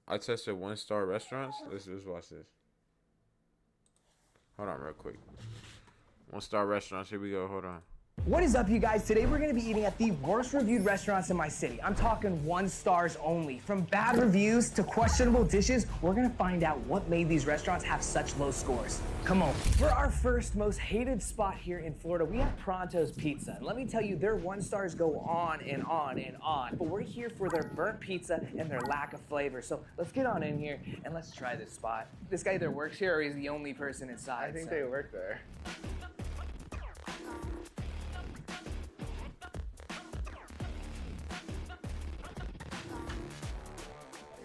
I tested 1-star restaurants. Let's watch this. Hold on, real quick. 1-star restaurants. Here we go. Hold on. What is up, you guys? Today we're gonna be eating at the worst reviewed restaurants in my city. I'm talking 1 stars only. From bad reviews to questionable dishes, we're gonna find out what made these restaurants have such low scores. Come on. For our first most hated spot here in Florida, we have Pronto's Pizza. And let me tell you, their 1 stars go on and on and on. But we're here for their burnt pizza and their lack of flavor. So let's get on in here and let's try this spot. This guy either works here or he's the only person inside. I think they work there.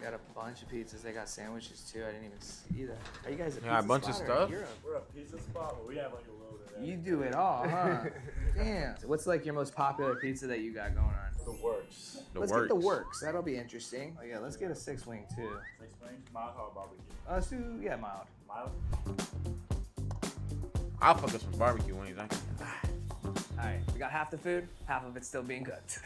Got a bunch of pizzas. They got sandwiches too. I didn't even see that. Are you guys a pizza Yeah, a bunch of spot or stuff. Europe? We're a pizza spot, but we have like a load of that. You do it all, huh? Damn. So what's like your most popular pizza that you got going on? The works. Let's get the works. That'll be interesting. Oh yeah, let's get a 6-wing too. 6 wings, mild or barbecue? Let's do mild. Mild? I'll fuck up some barbecue wings. All right, we got half the food, half of it still being cooked.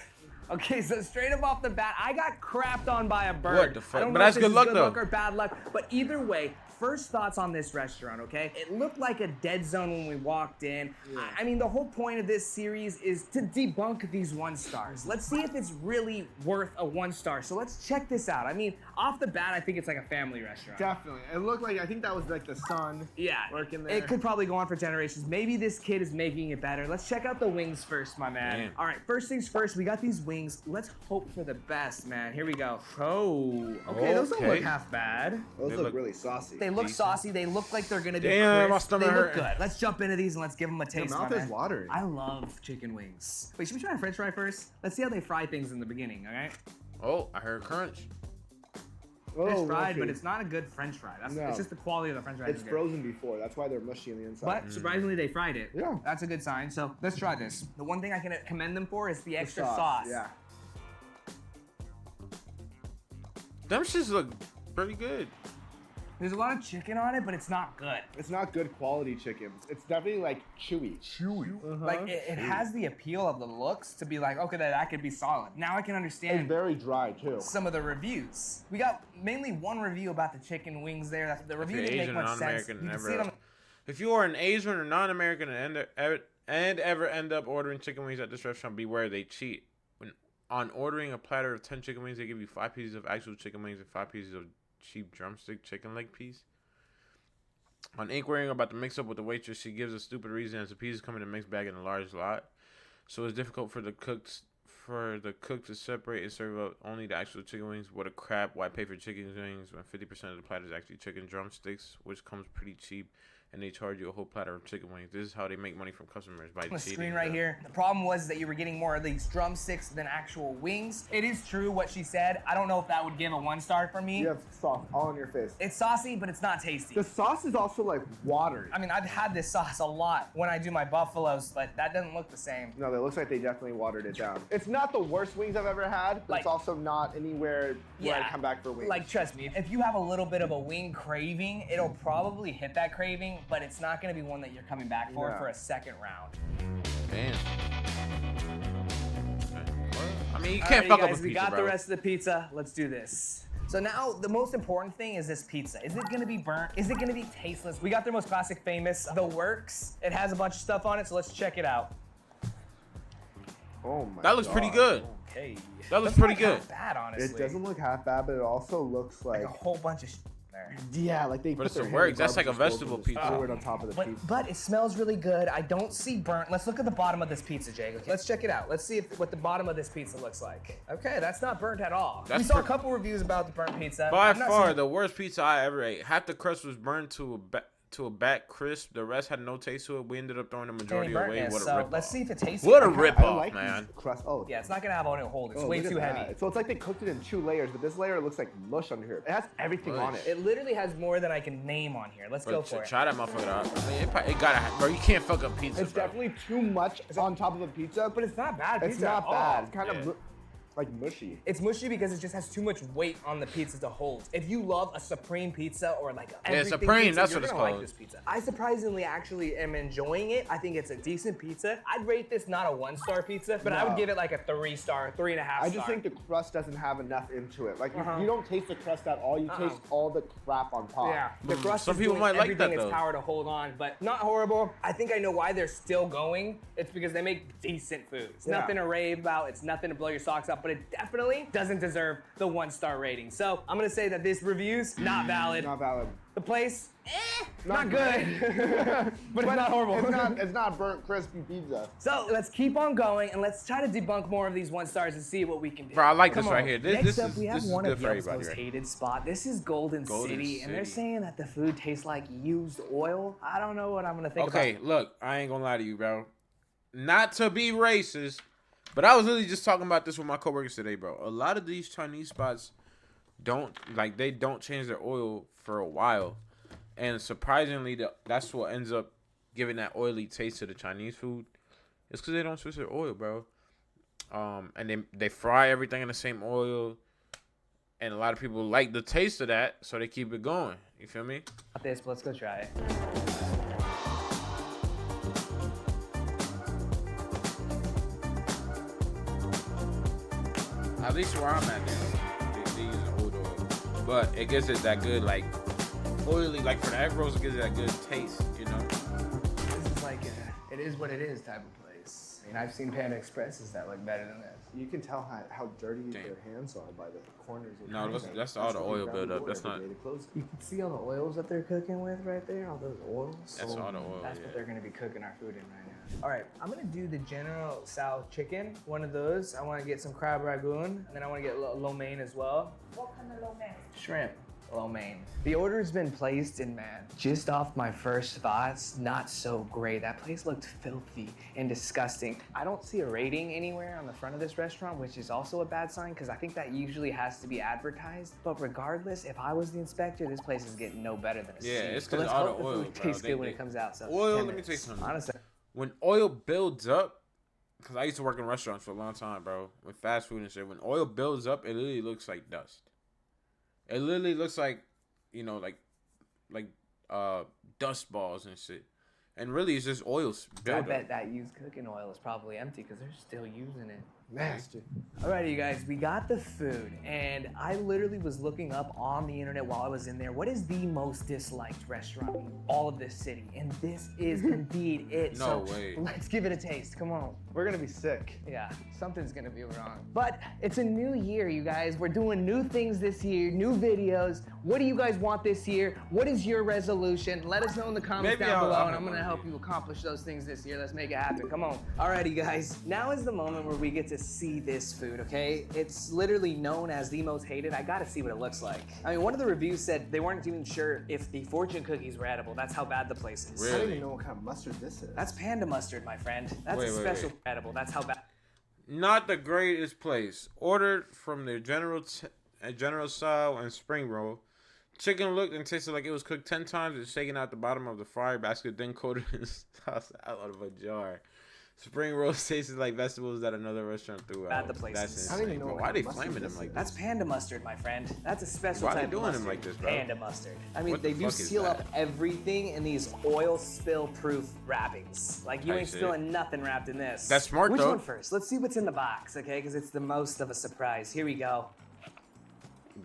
Okay, so straight up off the bat, I got crapped on by a bird. What the fuck? I don't But know that's if this good is luck, good though. luck or bad luck, but either way, first thoughts on this restaurant, okay? It looked like a dead zone when we walked in. I mean, the whole point of this series is to debunk these 1 stars. Let's see if it's really worth a 1 star. So let's check this out. I mean, off the bat, I think it's like a family restaurant. Definitely. It looked like, I think that was like the son working there. It could probably go on for generations. Maybe this kid is making it better. Let's check out the wings first, my man. Damn. All right, first things first, we got these wings. Let's hope for the best, man. Here we go. Oh, okay, those don't Okay. look half bad. Those They look look- really saucy. They look saucy. They look like they're gonna be Damn, my crisp. stomach They look hurting. good. Let's jump into these and let's give them a taste, mouth my is man. watering. I love chicken wings. Wait, should we try a french fry first? Let's see how they fry things in the beginning, all right? Oh, I heard crunch. It's fried, okay. but it's not a good french fry. No. It's just the quality of the french fry. It's isn't good. frozen before. That's why they're mushy on the inside. But surprisingly, they fried it. Yeah. That's a good sign. So let's try this. The one thing I can commend them for is the extra sauce, sauce. Yeah. Them shits look pretty good. There's a lot of chicken on it, but it's not good. It's not good quality chicken. It's definitely like chewy. Chewy. Like it has the appeal of the looks to be like, okay, that could be solid. Now I can It's understand very dry too. some of the reviews. We got mainly one review about the chicken wings there. That's, the review If didn't you're make Asian or much sense. non-American, You can see it on if you are an Asian or non-American and ever end up ordering chicken wings at this restaurant, beware, they cheat. When on ordering a platter of 10 chicken wings, they give you 5 pieces of actual chicken wings and 5 pieces of cheap drumstick chicken leg piece. On inquiring about the mix-up with the waitress, she gives a stupid reason as the pieces come in a mixed bag in a large lot. So it's difficult for the cook to separate and serve up only the actual chicken wings. What a crap. Why pay for chicken wings when 50% of the platter is actually chicken drumsticks, which comes pretty cheap, and they charge you a whole platter of chicken wings. This is how they make money from customers, by the cheating. screen right here. The problem was that you were getting more of these drumsticks than actual wings. It is true what she said. I don't know if that would give a 1 star for me. You have sauce all on your face. It's saucy, but it's not tasty. The sauce is also like watery. I mean, I've had this sauce a lot when I do my buffaloes, but that doesn't look the same. No, it looks like they definitely watered it down. It's not the worst wings I've ever had, but Like- it's also not anywhere where I come back for wings. Like, trust me, if you have a little bit of a wing craving, it'll probably hit that craving, but it's not gonna be one that you're coming back for Yeah. a second round. Damn. I mean, you All can't righty, fuck guys, up a pizza, we got bro. the rest of the pizza. Let's do this. So now the most important thing is this pizza. Is it gonna be burnt? Is it gonna be tasteless? We got their most classic famous, the works. It has a bunch of stuff on it, so let's check it out. Oh my That looks pretty God. good. Okay. That looks Doesn't pretty look good. half bad, honestly. It doesn't look half bad, but it also looks like like a whole bunch of shit there. yeah, like they But put it's their the hand in works. That's like a garbage vegetable disposal and just pizza. threw it on top of the pizza. But it smells really good. I don't see burnt. Let's look at the bottom of this pizza, Jake. Okay, let's check it out. Let's see what the bottom of this pizza looks like. Okay, that's not burnt at all. That's we saw a per- couple reviews about the burnt pizza. By I'm not far, seeing- the worst pizza I ever ate. Half the crust was burned to a back crisp. The rest had no taste to it. We ended up throwing the majority away. burntness, What a so rip let's see if it tastes What a good. rip I off, like man. these crust. Oh, Yeah, it's not gonna have on it hold. It's oh, way look too at heavy. that. So it's like they cooked it in 2 layers, but this layer looks like mush under here. It has everything on it. It literally has more than I can name on here. Let's go But for it. try that motherfucker out. I mean, it gotta, bro. You can't fuck up pizza, It's bro. definitely too much on top of a pizza, But it's not bad it's pizza not at all. bad. It's kind Yeah. of like mushy. It's mushy because it just has too much weight on the pizza to hold. If you love a supreme pizza or like a everything Supreme, pizza, that's you're what it's gonna like called. this pizza. I surprisingly actually am enjoying it. I think it's a decent pizza. I'd rate this not a 1-star pizza, but I would No. give it like a 3-star, 3.5 I just think the crust doesn't have enough into it. Like Uh-huh. you don't taste the crust at all. You taste all the crap on top. Yeah, the crust Some is people doing might like everything that, in its though. power to hold on, but not horrible. I think I know why they're still going. It's because they make decent food. It's Yeah. nothing to rave about. It's nothing to blow your socks off, but it definitely doesn't deserve the 1-star rating. So I'm gonna say that this review's not valid. Not valid. The place, not great. good, but it's not horrible. It's not burnt crispy pizza. So let's keep on going and let's try to debunk more of these 1-stars and see what we can do. Bro, I like Come this right on. here. This Next this up, is we have this is one good of for Yelp's everybody. most Right? hated spot. This is Golden City, and they're City. saying that the food tastes like used oil. I don't know what I'm gonna think Okay, about. look, I ain't gonna lie to you, bro. Not to be racist, but I was really just talking about this with my coworkers today, bro. A lot of these Chinese spots they don't change their oil for a while, and surprisingly, that's what ends up giving that oily taste to the Chinese food. It's because they don't switch their oil, bro. And they fry everything in the same oil, and a lot of people like the taste of that, so they keep it going. You feel me? This, but let's go try it. At least where I'm at, they use old oil, but it gives it that good like oily, like for the egg rolls, it gives it that good taste, you know. This is like it is what it is type of place. I mean, I've seen Panda Expresses that look better than this. You can tell how dirty Damn. their hands are by the corners. Of No, the that's- knife. that's all the why oil you grab the buildup. door That's every not- day to close it. You can see all the oils that they're cooking with right there, all those oils. That's all the oil. That's Yeah. what they're gonna be cooking our food in right now. All right, I'm gonna do the General Tso chicken, one of those. I wanna get some crab ragoon, and then I wanna get lo mein as well. What kind of lo mein? Shrimp. Lo mein. The order's been placed, and man, just off my first thoughts, not so great. That place looked filthy and disgusting. I don't see a rating anywhere on the front of this restaurant, which is also a bad sign because I think that usually has to be advertised. But regardless, if I was the inspector, this place is getting no better than a Yeah, C. it's So 'cause let's all hope the oil, food bro. tastes They- good when they- it comes out. So Oil, 10 let me tell you minutes. something. Honestly. When oil builds up, because I used to work in restaurants for a long time, bro, with fast food and shit. When oil builds up, it literally looks like dust. It literally looks like, you know, like dust balls and shit. And really, it's just oil I buildup. bet that used cooking oil is probably empty because they're still using it. Nasty. Alrighty, you guys, we got the food, and I literally was looking up on the internet while I was in there. What is the most disliked restaurant in all of this city? And this is indeed it. No so way. let's give it a taste. Come on. We're gonna be sick. Yeah, something's gonna be wrong. But it's a new year, you guys. We're doing new things this year, new videos. What do you guys want this year? What is your resolution? Let us know in the comments Maybe down I'll below, have and I'm gonna one help of you accomplish those things this year. Let's make it happen. Come on. Alrighty, guys. Now is the moment where we get to see this food, okay? It's literally known as the most hated. I gotta see what it looks like. I mean, one of the reviews said they weren't even sure if the fortune cookies were edible. That's how bad the place is. I don't Really? even know what kind of mustard this is. That's panda mustard, my friend. That's Wait, a wait, special wait. edible. That's how bad. Not the greatest place. Ordered from their General Tso and spring roll. Chicken looked and tasted like it was cooked 10 times and shaken out the bottom of the fryer basket, then coated in sauce out of a jar. Spring rolls tasted like vegetables that another restaurant threw Bad out. the place That's is. I don't insane, even know bro. what Why kind they of mustard flaming them this like is. that? That's panda mustard, my friend. That's a special Why they type doing of them mustard. like this, bro? Panda mustard. I mean, What they the do fuck is seal that? up everything in these oil spill-proof wrappings. Like, you I ain't see. spilling nothing wrapped in this. That's smart, Which though. one first? Let's see what's in the box, okay? Because it's the most of a surprise. Here we go.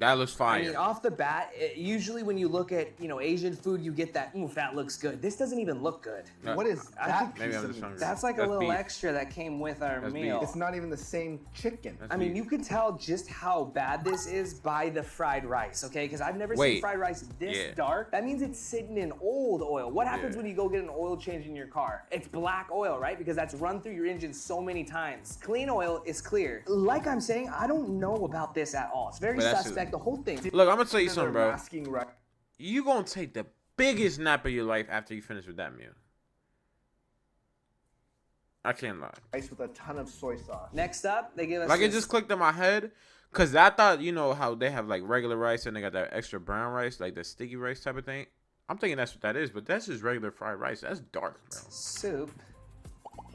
That looks fire. I mean, off the bat, usually when you look at, Asian food, you get that, oof, that looks good. This doesn't even look good. What is I that? think Maybe piece I'm of just meat? hungry. That's like a That's little beef. extra that came with our That's beef. meal. It's not even the same chicken. That's I mean, beef. you could tell just how bad this is by the fried rice, okay? Because I've never seen Wait. fried rice this Yeah. dark. That means it's sitting in old oil. What happens Yeah. when you go get an oil change in your car? It's black oil, right? Because that's run through your engine so many times. Clean oil is clear. Like I'm saying, I don't know about this at all. It's very But that's suspect, the whole thing. Look, I'm gonna tell you They're something, bro. masking rice You gonna take the biggest nap of your life after you finish with that meal. I can't lie. with a ton of soy sauce. Next up, they give us Like it this- just clicked in my head, cause I thought, you know how they have like regular rice and they got that extra brown rice, like the sticky rice type of thing. I'm thinking that's what that is, but that's just regular fried rice. That's dark, bro. soup.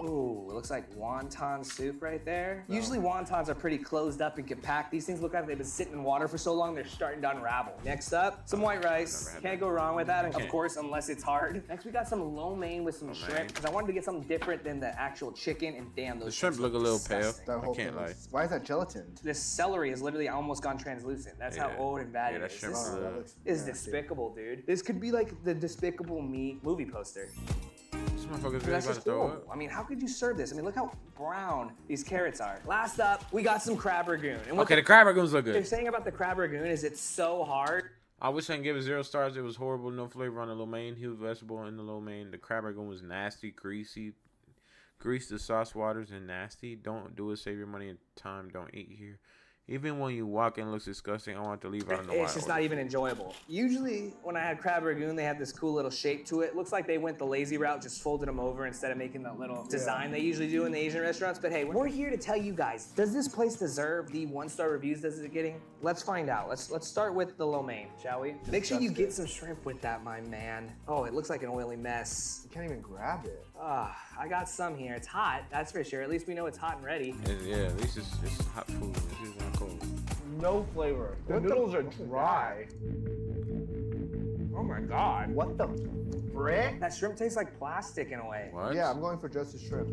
Ooh, it looks like wonton soup right there. Usually wontons are pretty closed up and compact. These things look like they've been sitting in water for so long, they're starting to unravel. Next up, some white rice. Can't go wrong with that, of course, unless it's hard. Next, we got some lo mein with some shrimp, because I wanted to get something different than the actual chicken, and damn, those The shrimp things look a little disgusting. pale. That whole I can't thing lie. is- Why is that gelatin? This celery has literally almost gone translucent. That's how Yeah. old and bad Yeah, it that is. shrimp This that looks is nasty. despicable, dude. This could be like the Despicable Me movie poster. This motherfucker's really That's about to just throw horrible. up. I mean, how could you serve this? I mean, look how brown these carrots are. Last up, we got some crab ragoon. And what Okay, the crab ragoons look they're good. saying about the crab ragoon is it's so hard. I wish I could give it 0 stars. It was horrible. No flavor on the lo mein. Huge vegetable in the lo mein. The crab ragoon was nasty, greasy. Grease the sauce waters and nasty. Don't do it. Save your money and time. Don't eat here. Even when you walk in, it looks disgusting. I want to leave. I don't know why. It's just not even enjoyable. Usually, when I had crab ragoon, they had this cool little shape to it. Looks like they went the lazy route, just folded them over instead of making that little design they usually do in the Asian restaurants. But hey, we're here to tell you guys, does this place deserve the 1-star reviews that it's getting? Let's find out. Let's start with the lo mein, shall we? Make sure you get some shrimp with that, my man. Oh, it looks like an oily mess. You can't even grab it. I got some here. It's hot, that's for sure. At least we know it's hot and ready. Yeah, at least it's hot food. This is not cold. No flavor. The noodles are dry. Oh my God. What the frick? That shrimp tastes like plastic in a way. What? Yeah, I'm going for just the shrimp.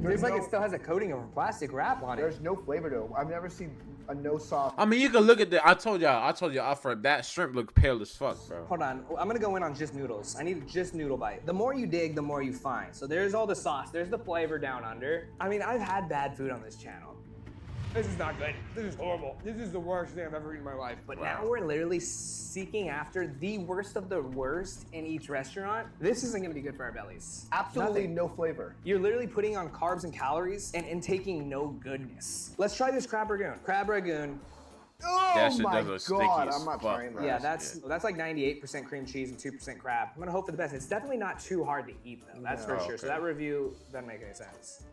Tastes like no- it still has a coating of a plastic wrap on it. There's no flavor to it. I've never seen a no sauce. I mean, you can look at the. I told y'all, for that shrimp looked pale as fuck, bro. Hold on, I'm gonna go in on just noodles. I need just noodle bite. The more you dig, the more you find. So there's all the sauce, there's the flavor down under. I mean, I've had bad food on this channel. This is not good. This is horrible. This is the worst thing I've ever eaten in my life. But now we're literally seeking after the worst of the worst in each restaurant. This isn't gonna be good for our bellies. Absolutely Nothing. no flavor. You're literally putting on carbs and calories and intaking no goodness. Let's try this crab ragoon. Crab ragoon. Oh That shit my does look god, sticky as I'm not fuck. trying that. Yeah, that's like 98% cream cheese and 2% crab. I'm gonna hope for the best. It's definitely not too hard to eat though. That's for No. sure. So Okay. that review doesn't make any sense.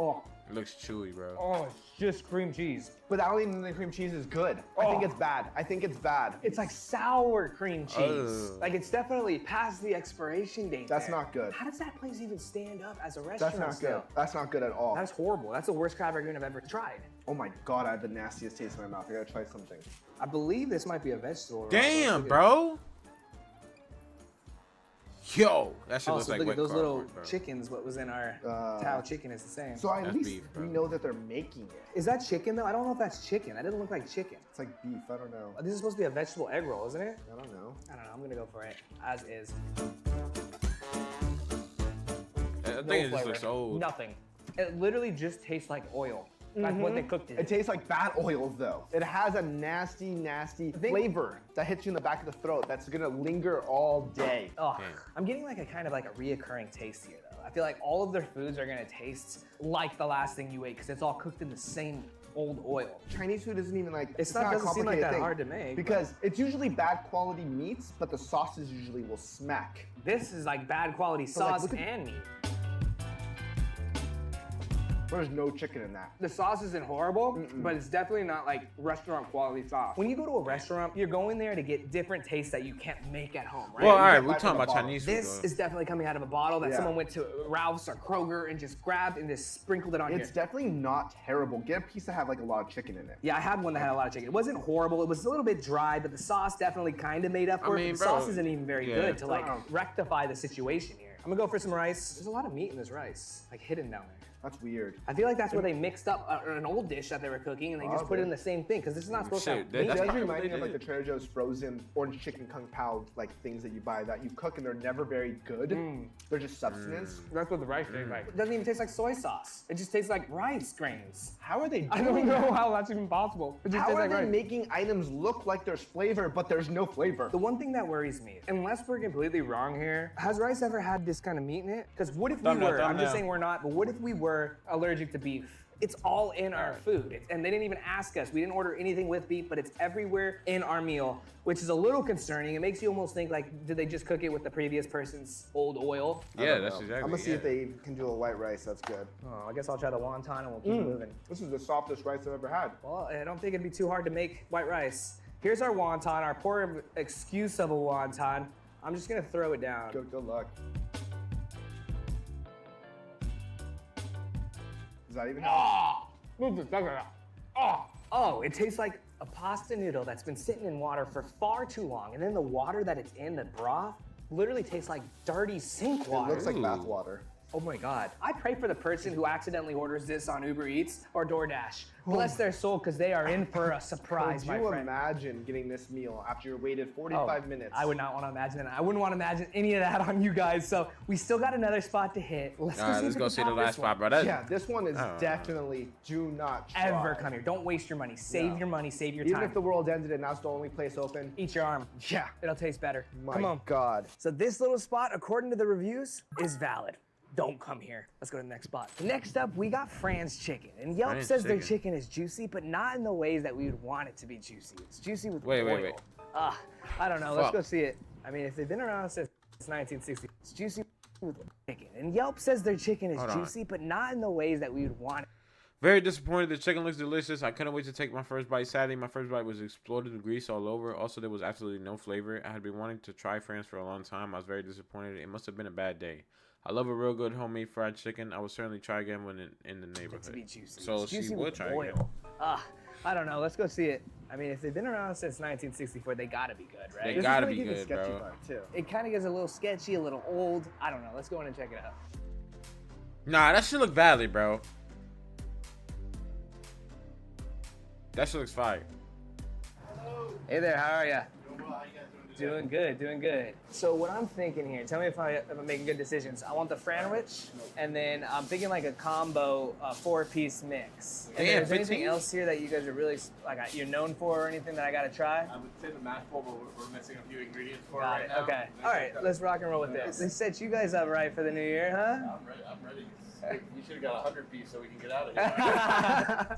Oh, It looks chewy, bro. it's just cream cheese. But I don't even think the cream cheese is good. I think it's bad. I think it's bad. It's like sour cream cheese. Ugh. Like it's definitely past the expiration date. That's there. not good. How does that place even stand up as a restaurant? That's not still? good. That's not good at all. That's horrible. That's the worst crab ragoon I've ever tried. Oh my god, I have the nastiest taste in my mouth. I gotta try something. I believe this might be a vegetable. roll. Damn, Look at- bro. Yo, that shit Oh, looks so like look wet at those little cardboard, bro. chickens. What was in our Tao chicken is the same. So at That's least beef, bro. we know that they're making it. Is that chicken though? I don't know if that's chicken. That doesn't look like chicken. It's like beef. I don't know. This is supposed to be a vegetable egg roll, isn't it? I don't know. I don't know. I'm gonna go for it as is. I think it just looks old. Nothing. It literally just tastes like oil. Like what they cooked it. It tastes like bad oils though. It has a nasty, nasty flavor that hits you in the back of the throat that's gonna linger all day. Ugh. Damn. I'm getting like a kind of like a reoccurring taste here though. I feel like all of their foods are gonna taste like the last thing you ate because it's all cooked in the same old oil. Chinese food isn't even like It's not a doesn't seem like complicated that thing. hard to make. Because it's usually bad quality meats, but the sauces usually will smack. This is like bad quality like, sauce look at- and meat. There's no chicken in that. The sauce isn't horrible, but it's definitely not like restaurant quality sauce. When you go to a restaurant, you're going there to get different tastes that you can't make at home, right? Well, all right, get we're life talking in a about bottle. Chinese food. This though. is definitely coming out of a bottle that Yeah. someone went to Ralph's or Kroger and just grabbed and just sprinkled it on It's here. definitely not terrible. Get a piece that have like a lot of chicken in it. Yeah, I had one that had a lot of chicken. It wasn't horrible. It was a little bit dry, but the sauce definitely kind of made up for it. mean, But the bro, sauce isn't even very yeah. good to like Uh-uh. rectify the situation here. I'm gonna go for some rice. There's a lot of meat in this rice, like hidden down there. That's weird. I feel like that's where they mixed up an old dish that they were cooking and they just put it in the same thing because this is not supposed to Shit, have that- meat. It That's does probably remind what me they of like the did. Trader Joe's frozen orange chicken kung pao like things that you buy that you cook and they're never very good. They're just substance. That's what the rice tastes like. It doesn't even taste like soy sauce. It just tastes like rice grains. How are they doing I don't know that? how that's even possible. It just How tastes are like they rice. making items look like there's flavor, but there's no flavor? The one thing that worries me, unless we're completely wrong here, has rice ever had this kind of meat in it? Because what if we Thumbnail, were, I'm just thumbnail. saying we're not, but what if we were allergic to beef? It's all in our food. And they didn't even ask us. We didn't order anything with beef, but it's everywhere in our meal, which is a little concerning. It makes you almost think like, did they just cook it with the previous person's old oil? Yeah, that's exactly. I'm gonna see yeah. if they can do a white rice. That's good. Oh, I guess I'll try the wonton and we'll keep moving. This is the softest rice I've ever had. Well, I don't think it'd be too hard to make white rice. Here's our wonton, our poor excuse of a wonton. I'm just gonna throw it down. Good luck. Does that even Oh, it tastes like a pasta noodle that's been sitting in water for far too long, and then the water that it's in, the broth, literally tastes like dirty sink It water. looks like bath water. Oh my God. I pray for the person who accidentally orders this on Uber Eats or DoorDash. Bless their soul, because they are in for a surprise, Could my you friend. imagine getting this meal after you waited 45 minutes? I would not want to imagine that. I wouldn't want to imagine any of that on you guys. So we still got another spot to hit. Let's All go right, see let's if we go can see the top this last one. spot, bro. That, Yeah, this one is Oh. definitely do not try. Ever come here. Don't waste your money. Save your money. Save your Even time. if the world ended and that's the only place open. Eat your arm. Yeah. It'll taste better. My Come on. God. So this little spot, according to the reviews, is valid. Don't come here. Let's go to the next spot. Next up, we got Fran's Chicken. And Yelp Fran's says their Chicken. chicken is juicy, but not in the ways that we would want it to be juicy. It's juicy with Wait, oil. wait, wait. I don't know. Let's Fuck. go see it. I mean, if they've been around since 1960, it's juicy with chicken. And Yelp says their chicken is Hold on. juicy, but not in the ways that we would want it. Very disappointed. The chicken looks delicious. I couldn't wait to take my first bite. Sadly, my first bite was exploded with grease all over. Also, there was absolutely no flavor. I had been wanting to try Fran's for a long time. I was very disappointed. It must have been a bad day. I love a real good homemade fried chicken. I will certainly try again when in the neighborhood. To be juicy. So It's she juicy will with try oil. again. I don't know. Let's go see it. I mean, if they've been around since 1964, they gotta be good, right? They This is gotta where be you get the good, sketchy bro. part, too. It kind of gets a little sketchy, a little old. I don't know. Let's go in and check it out. Nah, that shit look badly, bro. That shit looks fire. Hey there, how are ya? Doing good, doing good. So what I'm thinking here, tell me if I'm making good decisions. I want the Franwich, and then I'm thinking like a combo, 4-piece mix. And Damn, is there anything 15? else here that you guys are really like you're known for, or anything that I gotta try? I would say the mashed bowl, but we're missing a few ingredients for Got it it. right now. Okay. All right, let's rock and roll with this. They set you guys up right for the new year, huh? I'm ready. I'm ready. You should have got 100 piece so we can get out of here.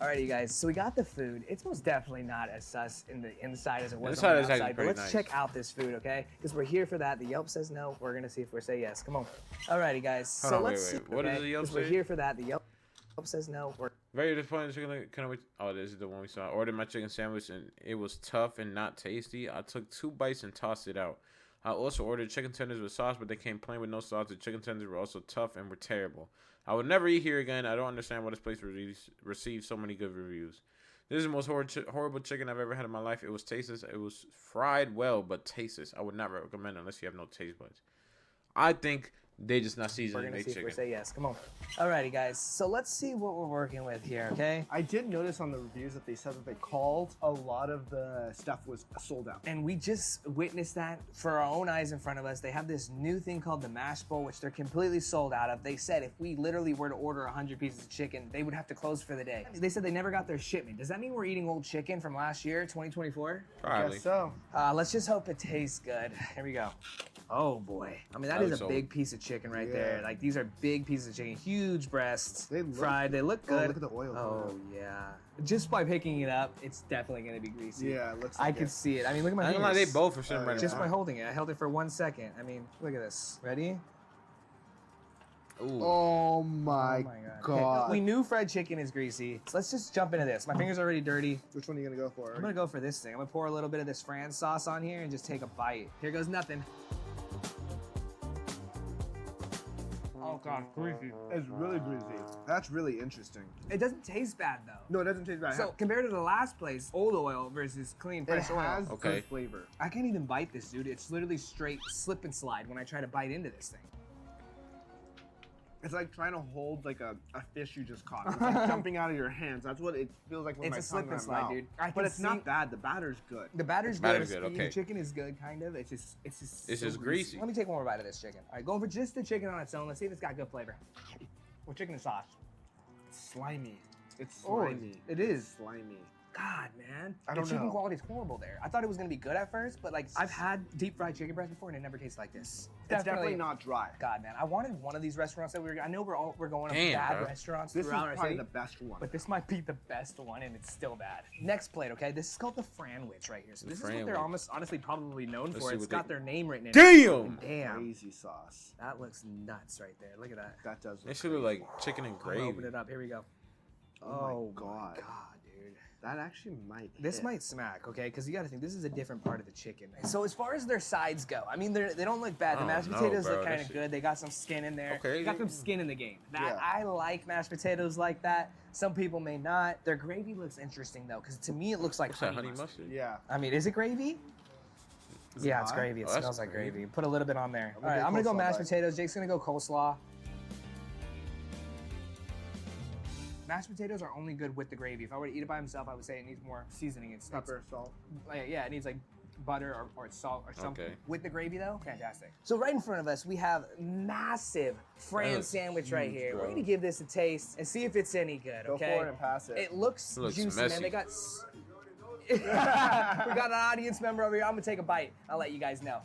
Alrighty, guys. So we got the food. It's most definitely not as sus in the inside as it was Inside on the is actually outside. But pretty let's nice. check out this food, okay? Because we're here for that. The Yelp says no. We're gonna see if we say yes. Come on. Alrighty, guys. Hold so on, wait, let's wait. see. What does okay? the Yelp 'Cause we're say? here for that. The Yelp says no. We're Very disappointed. Chicken. Can we? Oh, this is the one we saw. I ordered my chicken sandwich and it was tough and not tasty. I took 2 bites and tossed it out. I also ordered chicken tenders with sauce, but they came plain with no sauce. The chicken tenders were also tough and were terrible. I would never eat here again. I don't understand why this place received so many good reviews. This is the most horrible chicken I've ever had in my life. It was tasteless. It was fried well, but tasteless. I would not recommend it unless you have no taste buds. I think they just not seasoning gonna their see if we chicken. say yes. Come on. Alrighty, guys. So let's see what we're working with here, okay? I did notice on the reviews that they said that they called a lot of the stuff was sold out. And we just witnessed that for our own eyes in front of us. They have this new thing called the mash bowl, which they're completely sold out of. They said if we literally were to order 100 pieces of chicken, they would have to close for the day. They said they never got their shipment. Does that mean we're eating old chicken from last year, 2024? Probably. Guess so. Let's just hope it tastes good. Here we go. Oh boy. I mean, that That is looks a old. big piece of chicken right Yeah. there. Like these are big pieces of chicken, huge breasts, They look- fried. They look Oh, good. look at the oil. Oh yeah. Just by picking it up, it's definitely gonna be greasy. Yeah, it looks I like could it. see it. I mean, look at my I don't know. They fingers. both are sitting right. Just in by front. holding it. I held it for 1 second. I mean, look at this. Ready? Ooh. Oh my, God. We knew fried chicken is greasy. So let's just jump into this. My finger's already dirty. Which one are you gonna go for? I'm gonna go for this thing. I'm gonna pour a little bit of this Fran's sauce on here and just take a bite. Here goes nothing. Oh god, greasy. It's really greasy. That's really interesting. It doesn't taste bad though. No, it doesn't taste bad. So compared to the last place, old oil versus clean it fresh oil. has Okay. good flavor. I can't even bite this, dude. It's literally straight slip and slide when I try to bite into this thing. It's like trying to hold like a fish you just caught. It's like jumping out of your hands. That's what it feels like with It's my a slip tongue and in my slide, mouth. dude. I But can it's see- not bad. The batter's good. The batter's Batter's good. good, The okay. chicken is good, kind of. It's just It's so just greasy. Let me take one more bite of this chicken. All right, going for just the chicken on its own. Let's see if it's got good flavor. With chicken and sauce. It's slimy. It's Oh, slimy. it is. It's slimy. God, man. I The don't chicken know. quality is horrible there. I thought it was gonna be good at first, but like I've had deep fried chicken breast before and it never tastes like this. It's definitely not dry. God, man. I wanted one of these restaurants that I know we're going to Damn, bad bro. restaurants This is throughout our probably city. the best one. But this might be the best one, and it's still bad. Next plate, okay? This is called the Franwich right here. So this is what they're Franwich. almost honestly probably known Let's for. see It's what got they- their name written in it. Damn. Damn. Crazy sauce. That looks nuts right there. Look at that. That does. They Look should look crazy. like chicken and I'm gonna gravy. open it up. Here we go. Oh my my God. God, dude. That actually might. This hit. might smack, okay? Because you got to think this is a different part of the chicken. So as far as their sides go, I mean, they don't look bad. The Oh, mashed no, potatoes bro, look that kind of shit- good. They got some skin in there. Okay. Got some skin in the game. That Yeah. I like mashed potatoes like that. Some people may not. Their gravy looks interesting though, because to me it looks like What's that, honey mustard. mustard? Yeah. I mean, is it gravy? Is it Yeah, it's hot? gravy. It Oh, that's smells like gravy. gravy. Put a little bit on there. I'm All right, gonna I'm get gonna go coleslaw mashed bite. potatoes. Jake's gonna go coleslaw. Mashed potatoes are only good with the gravy. If I were to eat it by himself, I would say it needs more seasoning. It's Pepper, salt. like, yeah, it needs like butter or salt or something. Okay. With the gravy though, fantastic. So right in front of us, we have massive Fran That's sandwich right huge, here. bro. We're gonna give this a taste and see if it's any good, Go okay? for it and pass it. It looks, It looks juicy, messy. man. They got... we got an audience member over here. I'm gonna take a bite. I'll let you guys know.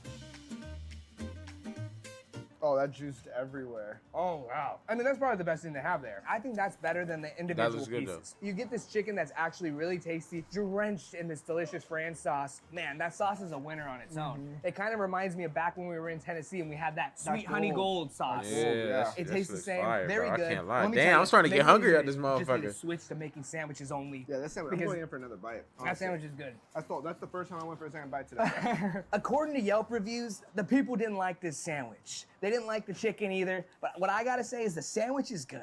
Oh, that juiced everywhere. Oh, wow. I mean, that's probably the best thing they have there. I think that's better than the individual looks good, though. pieces. You get this chicken that's actually really tasty, drenched in this delicious Fran sauce. Man, that sauce is a winner on its own. It kind of reminds me of back when we were in Tennessee and we had that sweet honey gold sauce. Yeah, Yeah. that's- It that tastes the looks same. fire, Very bro. good. I can't lie. Let me Damn, tell I you, was trying to maybe get hungry we at this just need to motherfucker. switch to making sandwiches only. Yeah, that sandwich. I'm Because- going in for another bite. That honestly. sandwich is good. That's the first time I went for a second bite today. According to Yelp reviews, the people didn't like this sandwich. They didn't like the chicken either. But what I gotta say is the sandwich is good.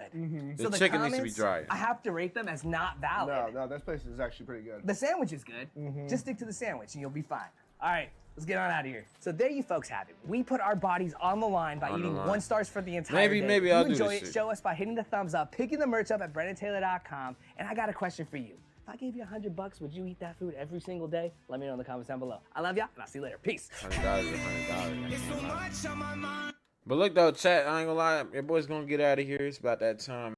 So The chicken needs to be comments, dry. I have to rate them as not valid. no, this place is actually pretty good. The sandwich is good. Just stick to the sandwich and you'll be fine. All right, let's get on out of here. So there you folks have it. We put our bodies on the line by On the eating line. 1 stars for the entire Maybe- day. maybe If I'll you do enjoy this it, shit. show us by hitting the thumbs up, picking the merch up at BrennanTaylor.com. And I got a question for you. If I gave you $100, would you eat that food every single day? Let me know in the comments down below. I love y'all, and I'll see you later. Peace. $100. But look though, chat, I ain't gonna lie, your boy's gonna get out of here. It's about that time.